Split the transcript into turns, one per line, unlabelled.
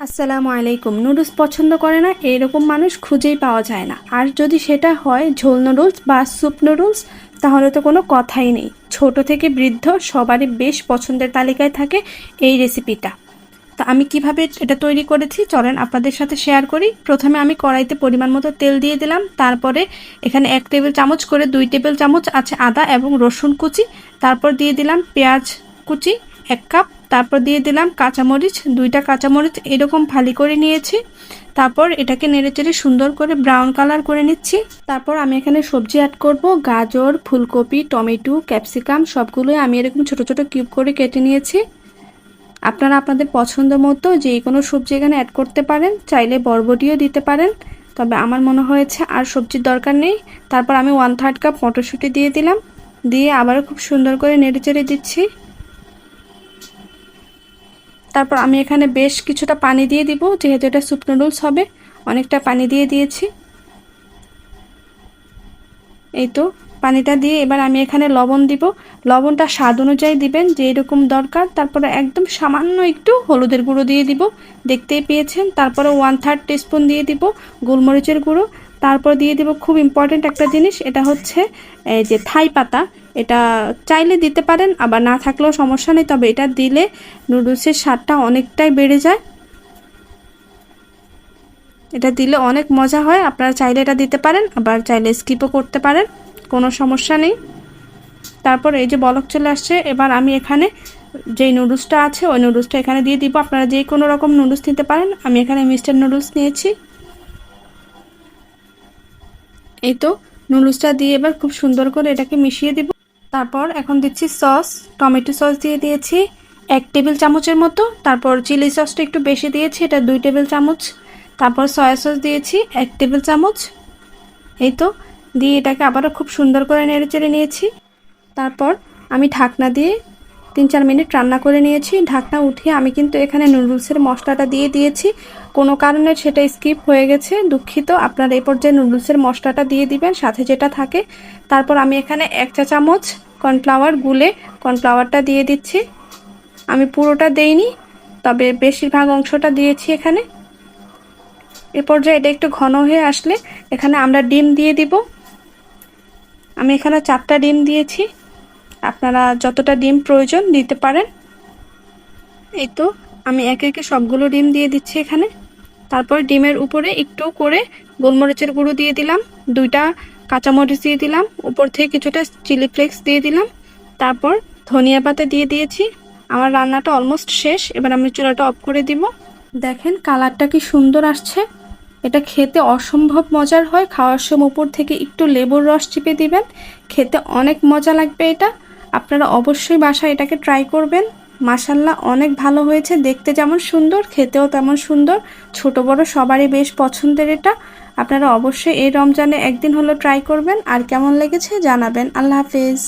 আসসালামু আলাইকুম। নুডলস পছন্দ করে না এরকম মানুষ খুঁজেই পাওয়া যায় না। আর যদি সেটা হয় ঝোল নুডলস বা স্যুপ নুডলস, তাহলে তো কোনো কথাই নেই। ছোট থেকে বৃদ্ধ সবারই বেশ পছন্দের তালিকায় থাকে এই রেসিপিটা। তো আমি কিভাবে এটা তৈরি করেছি চলেন আপনাদের সাথে শেয়ার করি। প্রথমে আমি কড়াইতে পরিমাণ মতো তেল দিয়ে দিলাম। তারপরে এখানে 1 টেবিল চামচ করে 2 টেবিল চামচ আছে আদা এবং রসুন কুচি। তারপর দিয়ে দিলাম পেঁয়াজ কুচি 1 কাপ। তারপর দিয়ে দিলাম কাঁচামরিচ 2টা কাঁচামরিচ এরকম ফালি করে নিয়েছি। তারপর এটাকে নেড়েচেড়ে সুন্দর করে ব্রাউন কালার করে নিচ্ছি। তারপর আমি এখানে সবজি অ্যাড করব, গাজর, ফুলকপি, টমেটো, ক্যাপসিকাম সবগুলোই আমি এরকম ছোট ছোট কিউব করে কেটে নিয়েছি। আপনারা আপনাদের পছন্দ মতো যে কোনো সবজি এখানে অ্যাড করতে পারেন, চাইলে বরবটিও দিতে পারেন, তবে আমার মনে হয়েছে আর সবজির দরকার নেই। তারপর আমি 1/3 কাপ মটরশুঁটি দিয়ে দিলাম, দিয়ে আবারও খুব সুন্দর করে নেড়েচেড়ে দিচ্ছি। তারপর আমি এখানে বেশ কিছুটা পানি দিয়ে দিব, যেহেতু এটা স্যুপ নুডলস হবে অনেকটা পানি দিয়ে দিয়েছি। এই তো পানিটা দিয়ে এবার আমি এখানে লবণ দিব। লবণটা স্বাদ অনুযায়ী দিবেন, যে এরকম দরকার। তারপরে একদম সামান্য একটু হলুদের গুঁড়ো দিয়ে দিব, দেখতেই পেয়েছেন। তারপরে 1/3 টিস্পুন দিয়ে দিব গোলমরিচের গুঁড়ো। তারপর দিয়ে দিব খুব ইম্পর্টেন্ট একটা জিনিস, এটা হচ্ছে এই যে থাই পাতা। এটা চাইলে দিতে পারেন, আবার না থাকলেও সমস্যা নেই, তবে এটা দিলে নুডলসের স্বাদটা অনেকটাই বেড়ে যায়। এটা দিলে অনেক মজা হয়, আপনারা চাইলে এটা দিতে পারেন, আবার চাইলে স্কিপও করতে পারেন, কোনো সমস্যা নেই। তারপর এই যে বলক চলে আসছে, এবার আমি এখানে যেই নুডলসটা আছে ওই নুডলসটা এখানে দিয়ে দিব। আপনারা যে কোনো রকম নুডলস নিতে পারেন, আমি এখানে মিস্টার নুডলস নিয়েছি। এই তো নুডলসটা দিয়ে এবার খুব সুন্দর করে এটাকে মিশিয়ে দিব। তারপর এখন দিচ্ছি সস, টমেটো সস দিয়ে দিয়েছি 1 টেবিল চামচের মতো। তারপর চিলি সসটা একটু বেশি দিয়েছি, এটা 2 টেবিল চামচ। তারপর সয়া সস দিয়েছি 1 টেবিল চামচ। এই তো দিয়ে এটাকে আবারও খুব সুন্দর করে নেড়েচেড়ে নিয়েছি। তারপর আমি ঢাকনা দিয়ে 3-4 মিনিট রান্না করে নিয়েছি। ঢাকনা উঠিয়ে আমি কিন্তু এখানে নুডলসের মশলাটা দিয়ে দিয়েছি, কোনো কারণে সেটা স্কিপ হয়ে গেছে, দুঃখিত। আপনারা এই পর্যায়ে নুডলসের মশলাটা দিয়ে দিবেন সাথে যেটা থাকে। তারপর আমি এখানে 1 চা চামচ কর্নফ্লাওয়ার গুলে কর্নফ্লাওয়ারটা দিয়ে দিচ্ছি। আমি পুরোটা দেইনি, তবে বেশিরভাগ অংশটা দিয়েছি এখানে। এ পর্যায়ে এটা একটু ঘন হয়ে আসলে এখানে আমরা ডিম দিয়ে দিব। আমি এখানে 4টা ডিম দিয়েছি, আপনারা যতটা ডিম প্রয়োজন দিতে পারেন। এই তো আমি একে একে সবগুলো ডিম দিয়ে দিচ্ছি এখানে। তারপর ডিমের উপরে একটু করে গোলমরিচের গুঁড়ো দিয়ে দিলাম, 2টা কাঁচামরিচ দিয়ে দিলাম, উপর থেকে কিছুটা চিলি ফ্লেক্স দিয়ে দিলাম। তারপর ধনিয়া পাতা দিয়ে দিয়েছি। আমার রান্নাটা অলমোস্ট শেষ, এবার আমি চুলাটা অফ করে দিব। দেখেন কালারটা কি সুন্দর আসছে, এটা খেতে অসম্ভব মজার হয়। খাওয়ার সময় উপর থেকে একটু লেবুর রস চিপে দিবেন, খেতে অনেক মজা লাগবে এটা। আপনারা অবশ্যই বাসায় এটাকে ট্রাই করবেন। মাশাল্লাহ অনেক ভালো হয়েছে, দেখতে যেমন সুন্দর খেতেও তেমন সুন্দর। ছোট বড় সবারই বেশ পছন্দের এটা। আপনারা অবশ্যই এই রমজানে একদিন হলো ট্রাই করবেন, আর কেমন লেগেছে জানাবেন। আল্লাহ হাফেজ।